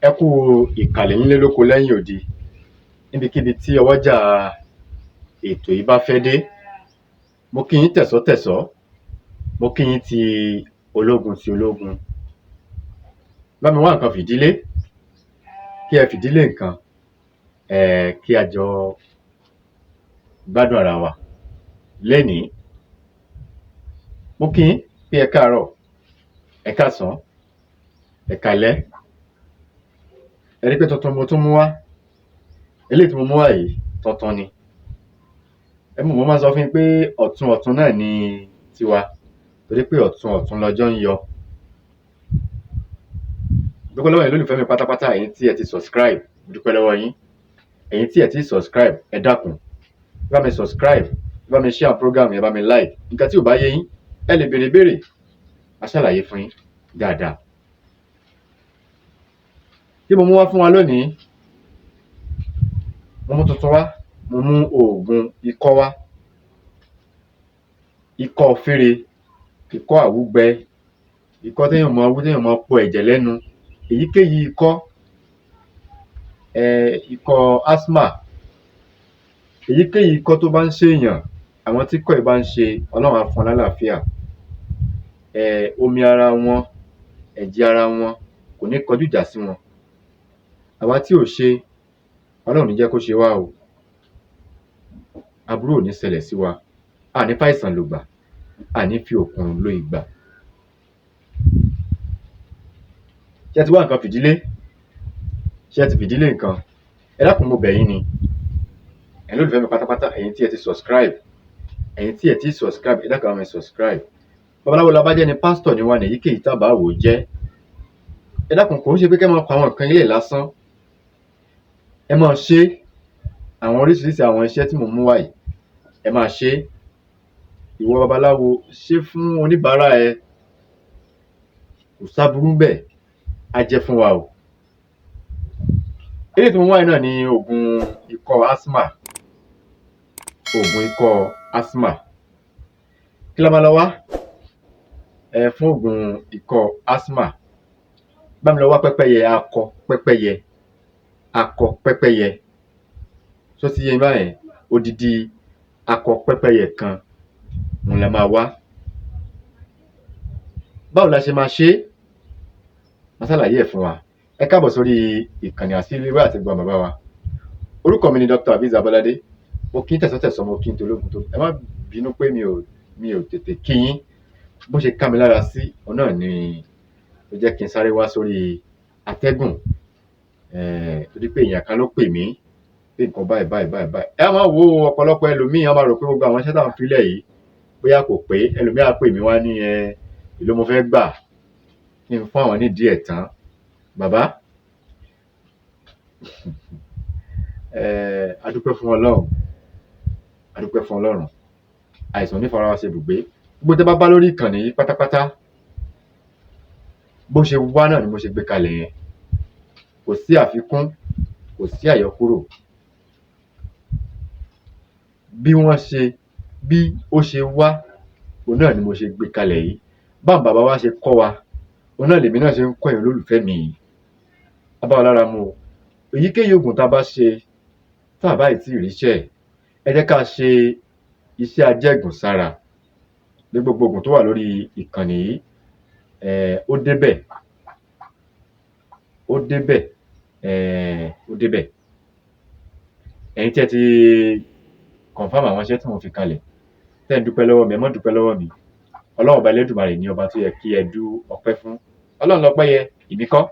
Ẹ kú ìkàlẹ̀ nílé lóko lẹ́yìn odi níbikíbi tí ọwọ́jà ètò yìí bá fẹ́ dé. Mo kí yín tẹ̀sọ́ mo kí yín ti ológun. Bá mi wá nǹkan fìdílé, kí ẹ fìdílé nǹkan, kí a jọ gbádùn ara wa lénìí. Mo kí yín pé ẹ káàárọ̀, ẹ káàsán, ẹ káalẹ́. Ẹ rí pé tuntun mo tún mú wá. Eléyìí tí mo mú wá yìí tuntun ni. Mo máa sọ fún yín pé ọ̀tun náà ni tiwa, torí pé ọ̀tun lọ́jọ́ ń yọ. Dúpẹ́ lọ́wọ́ ẹ̀yin olólùfẹ́ mi pátápátá, ẹ̀yin tí ẹ ti subscribe, dúpẹ́ lọ́wọ́ yín. Ẹ̀yin tí ẹ ti subscribe, ẹ dákun, ẹ bá mi subscribe, ẹ bá mi share program, ẹ bá mi like. Nǹkan tí ò bá yé yín, ẹ lè béèrè béèrè, a ṣàlàyé fún yín dáadáa. Kí mo mú wá fún wa lónìí? Mo mú tuntun wá, mo mú oògùn ikọ́ wá. Ikọ́ fére, ikọ́ àwúgbẹ, ikọ́ téèyàn máa po ẹ̀jẹ̀ lẹ́nu, èyíkéyìí ikọ́, ikọ́ asthma, èyíkéyìí ikọ́ tó bá ń ṣèèyàn, àwọn tí ikọ́ yìí bá ń ṣe, Ọlọ́run á fún wọn lálàáfíà. Omi ara wọn, ẹ̀jẹ̀ ara wọn kò ní kọjú ìjà sí wọn. Àwa tí ò ṣe, Ọlọ́run ò ní jẹ́ kó ṣe wá o. Aburú ò ní ṣẹlẹ̀ sí wa. A ní fàìsàn lògbà, a ní fi òkùnkùn lo ìgbà. Ṣé ẹ ti wá nǹkan fìdílé? Ṣé ẹ ti fìdílé nǹkan? Ẹ dákun, mo bẹ̀ yín ni. Ẹ̀yin olólùfẹ́ mi pátápátá, ẹ̀yin tí ẹ ti subscribe, ẹ̀yin tí ẹ ti subscribe, ẹ dákun bá mi subscribe. Babaláwo la bá jẹ́ ni, pásítọ̀ ni wá ní, èyíkéyìí tá bá wò jẹ́. Ẹ dákun, kò ń ṣe pé kẹ́ máa kọ àwọn nǹkan ilé lásán. Ẹ máa ṣe àwọn oríṣiríṣi àwọn iṣẹ́ tí mo mú wá yìí. Ẹ máa ṣe. Ìwọ babaláwo, ṣe fún oníbàárà ẹ. Kò sáburú bẹ́ẹ̀, á jẹ́ fún wa o. Eléyìí tí mo mú wá yìí náà ni oògùn ikọ́ asthma. Oògùn ikọ́ asthma. Kí la máa lọ wá? Fún oògùn ikọ́ asthma, bá mi lọ wá pẹ́pẹ́yẹ, akọ pẹ́pẹ́yẹ. Ṣó ti yé yín báyẹn? Odidi akọ pẹ́pẹ́yẹ kan òun la máa wá. Báwo la ṣe máa ṣe? Màá ṣàlàyé ẹ̀ fún wa. Ẹ káàbọ̀ sórí ìkànnì Àṣírí-Ewé àti Egbò bàbá wa. Orúkọ mi ni Dr. Aviz Abolade. Mo kí tẹ̀sọ́, mo kí tológun tó. Ẹ má bínú pé mi ò tètè kí yín. Bó ṣe ká mi lára sí, òun náà ni ó jẹ́ kí n sáré wá sórí atẹ́gùn. Torí pé èèyàn kan ló pè mí pé nǹkan báyìí. Ẹ máa wo ọ̀pọ̀lọpọ̀ ẹlòmíì, wọ́n máa rò pé gbogbo àwọn iṣẹ́ tá à ń filẹ̀ yìí bóyá kò pé. Ẹlòmíì á pè mí wá ní èló mo fẹ́ gbà kí n fún àwọn nídìí ẹ̀ tán. Bàbá, a dúpẹ́ fún Ọlọ́run. Àìsàn ní fara wa ṣe ibùgbé. Gbogbo tẹ́ bá bá lórí ìkànnì yìí pátápátá, bó ṣe wá náà ni mo ṣe gbé kalẹ̀ yẹn. Kò sí àfikún, kò sí àyọkúrò. Bí ó ṣe wá, òun náà ni mo ṣe gbé kalẹ̀ yìí. Báwọn bàbá wa ṣe kọ́ wa, òun náà lèmi náà ṣe ń kọ́ ẹ̀yin olólùfẹ́ mi yìí. Á bá wa lára mu o. Èyíkéyìí oògùn tá a bá ṣe, tá a bá ì tí ì ríṣẹ́, ẹ jẹ́ ká ṣe iṣẹ́ ajẹ́gùn sára. Ní gbogbo oògùn tó wà lórí ìkànnì yìí, ó débẹ̀. Ẹ̀yin tí ẹ ti confirm àwọn iṣẹ́ tí mo fi kalẹ̀, tẹ́ ń dúpẹ́ lọ́wọ́ mi, ẹ má dúpẹ́ lọ́wọ́ mi. Ọlọ́run ọba Elédùmarè ni ọba tó yẹ kí ẹ dú ọpẹ́ fún. Ọlọ́run lọ́pẹ́ yẹ, èmi kọ́,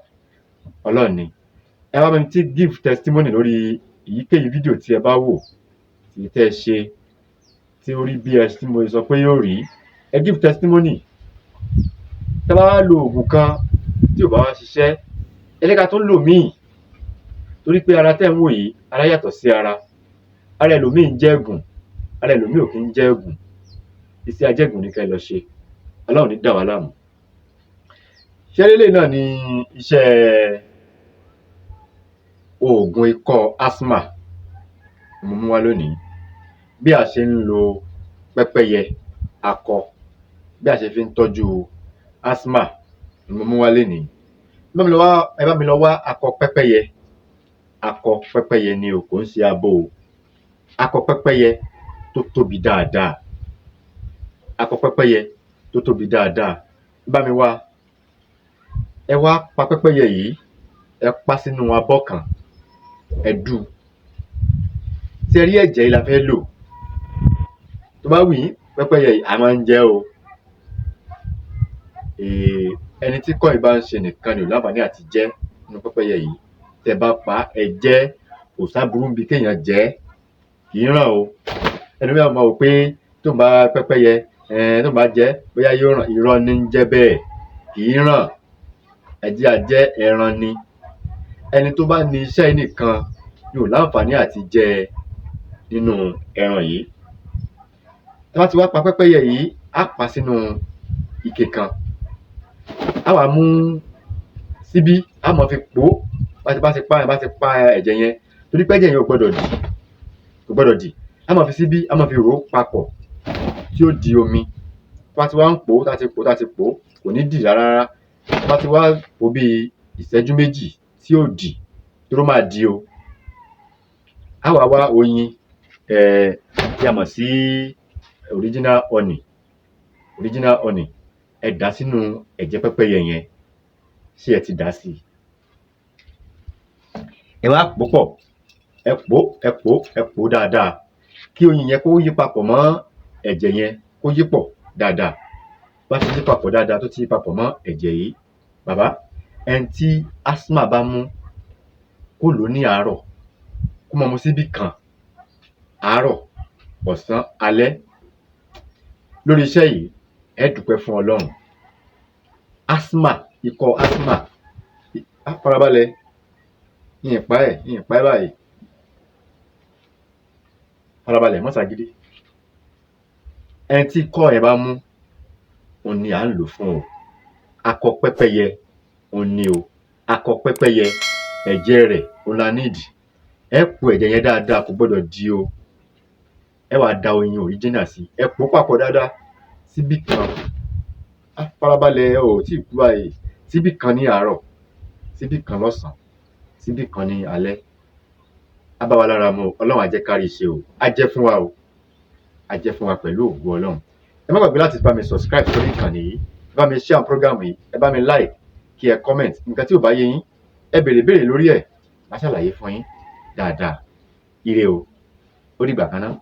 Ọlọ́run ni. Ẹ wá bá mi give testimony lórí èyíkéyìí fídíò tí ẹ bá wò, tí tẹ́ ẹ ṣe, tí ó rí bí tí mo sọ pé yóò rí. Ẹ give testimony. Tẹ́ bá wá lo oògùn kan tí ò bá wá ṣiṣẹ́, ẹ jẹ́ ká tún lò míì. Torí pé ara tẹ́ ń wò yìí, ara yàtọ̀ sí ara. Ara ẹlòmíì ń jẹ́gùn, ara ẹlòmíì ò kí ń jẹ́gùn. Iṣẹ́ ajẹ́gùn ni kẹ́ ẹ lọ ṣe. Ọlọ́run ní dà wá láàmú. Ṣé eléyìí náà ni iṣẹ́ oògùn ikọ́ asthma mo mú wá lónìí? Bí a ṣe ń lo pẹ́pẹ́yẹ akọ, bí a ṣe fi ń tọ́jú asthma ni mo mú wá lénìí. ẹ bá mi lọ wá akọ pẹ́pẹ́yẹ. Akọ pẹ́pẹ́yẹ ni o, kò ń ṣe abo o. Akọ pẹ́pẹ́yẹ tó tóbi dáadáa. Akọ pẹ́pẹ́yẹ tó tóbi dáadáa. Bá mi wá. Ẹ wá pa pẹ́pẹ́yẹ yìí, ẹ pa sínú abọ́ kan, ẹ dù. Ṣé ẹ rí ẹ̀jẹ̀ yìí la fẹ́ lò? Tó bá wù yín, pẹ́pẹ́yẹ yìí a máa ń jẹ o. Ẹni tí kọ́ ìbá ń ṣe nìkan ni ò láǹfààní àti jẹ nínú pẹ́pẹ́yẹ yìí. Tẹ́ bá pa ẹ jẹ, kò sáburú bí kéèyàn jẹ, kì í ràn o. Ẹlòmíràn máa wò pé tó ń bá pẹ́pẹ́yẹ tó ń bá jẹ bóyá yóò ràn. Irọ́ ní ń jẹ́ bẹ́ẹ̀, kì í ràn. Ẹ̀jẹ̀ àjẹ́ ẹran ni. Ẹni tó bá ní iṣẹ́ yìí nìkan ni ò láǹfààní àti jẹ nínú ẹran yìí. Tí wọ́n ti wá pa pẹ́pẹ́yẹ yìí, á pa sínú ike kan. Á wá mú síbí, á máa fi pò ó. Bá ti pa ẹ̀jẹ̀ yẹn, torí pé ẹ̀jẹ̀ yẹn ò gbọdọ̀ dì. Á máa fi síbí, á máa fi rò ó papọ̀ tí ó di omi. Bá ti wá ń pò ó, tá ti pò ó, kò ní dì rárá. Bá ti wá pò bí ìṣẹ́jú méjì tí ò dì, torí ó máa di o. Á wá wá oyin tí a mọ̀ sí original honey. Ẹ dà sínú ẹ̀jẹ̀ pẹ́pẹ́yẹ yẹn. Ṣé ẹ ti dà sí i? Ẹ wá pò pọ̀. Ẹ pò dáadáa. Kí oyin yẹn kó yí papọ̀ mọ́ ẹ̀jẹ̀ yẹn, kó yí pọ̀ dáadáa. Bá ti yí papọ̀ dáadáa, tó ti yí papọ̀ mọ́ ẹ̀jẹ̀ yìí, bàbá, ẹni tí asthma bá mú, kó lò ó ní àárọ̀. Kó máa mu síbí kan àárọ̀, ọ̀sán, alẹ́. Lórí iṣẹ́ yìí, ẹ dúpẹ́ fún Ọlọ́run. Ikọ́ asthma, farabalẹ̀. Ìyìn pa ẹ́ báyìí. Farabalẹ̀, má ṣagídí. Ẹni tí ikọ́ yẹn bá mú, òun ni à ń lò fún o. Akọ pẹ́pẹ́yẹ, òun ni o. Akọ pẹ́pẹ́yẹ, ẹ̀jẹ̀ rẹ̀ òun la need. Ẹ pò ẹ̀jẹ̀ yẹn dáadáa, kò gbọdọ̀ dì o. Ẹ wá da oyin original sí. Ẹ pò papọ̀ dáadáa. Síbí kan. Farabalẹ̀, o ò tí ì kú báyìí. Síbí kan ní àárọ̀, síbí kan lọ́sàn-án, síbí kan ní alẹ́. Á bá wa lára mu o. Ọlọ́run á jẹ́ ká rí ṣe o. Á jẹ́ fún wa o. Á jẹ́ fún wa pẹ̀lú ògo Ọlọ́run. Ẹ má gbàgbé láti bá mi subscribe sórí ìkànnì yìí. Ẹ bá mi share program yìí. Ẹ bá mi like, kí ẹ comment. Nǹkan tí ò bá yé yín, ẹ béèrè lórí ẹ̀. Màá ṣàlàyé fún yín dáadáa. Ire o. Ó dìgbà kan náà.